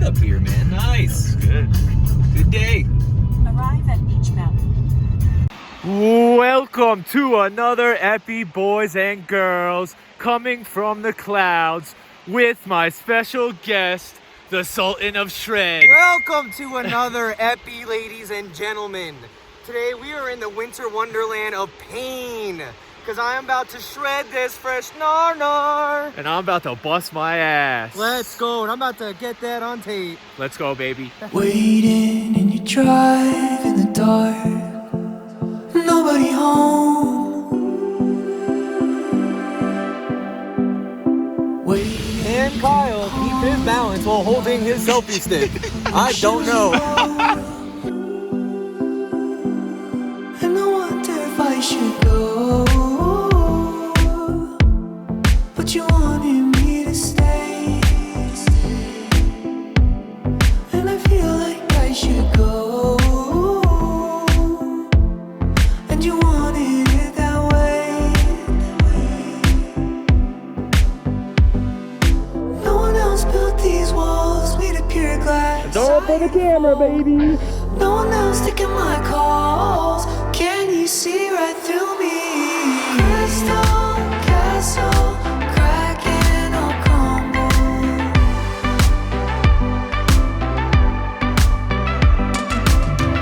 good up here, man. Nice. Good. Good day. Arrive at Beech Mountain. Welcome to another Epi Boys and Girls coming from the clouds with my special guest, the Sultan of Shred. Welcome to another Epi, ladies and gentlemen. Today we are in the winter wonderland of pain, because I am about to shred this fresh nar. And I'm about to bust my ass. Let's go, and I'm about to get that on tape. Let's go, baby. Waiting and you drive in the dark, nobody home. Waiting. And Kyle keep his balance while holding his selfie stick. I don't know. And I wonder if I should go, but you wanted me to stay, and I feel like I should go, and you wanted it that way. No one else built these walls made of pure glass. Don't for the camera, baby. No one else taking my calls. Can you see right through me? Crystal castle, cracking or crumble.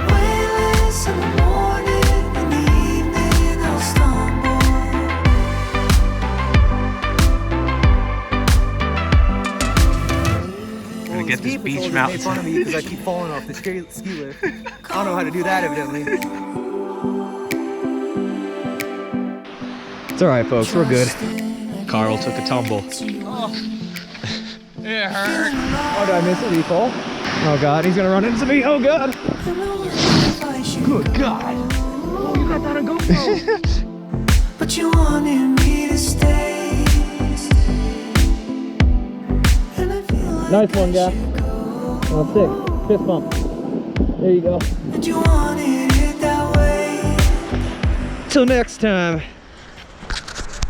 Weightless in the morning, in the evening I'll stumble. Gonna get this Beech Made Mountain. fun of me because I keep falling off the ski lift. I don't know how to do that, evidently. It's alright, folks. We're good. Karl took a tumble. It hurt. Oh, did I miss it? Did he fall? Oh, God. He's gonna run into me. Oh, God. Good God. Oh, you got that on GoPro. But you wanted me to stay, and I feel like Nice one, I guy. should go. Oh, 6. Fist bump. There you go. And you wanted it that way. Till next time.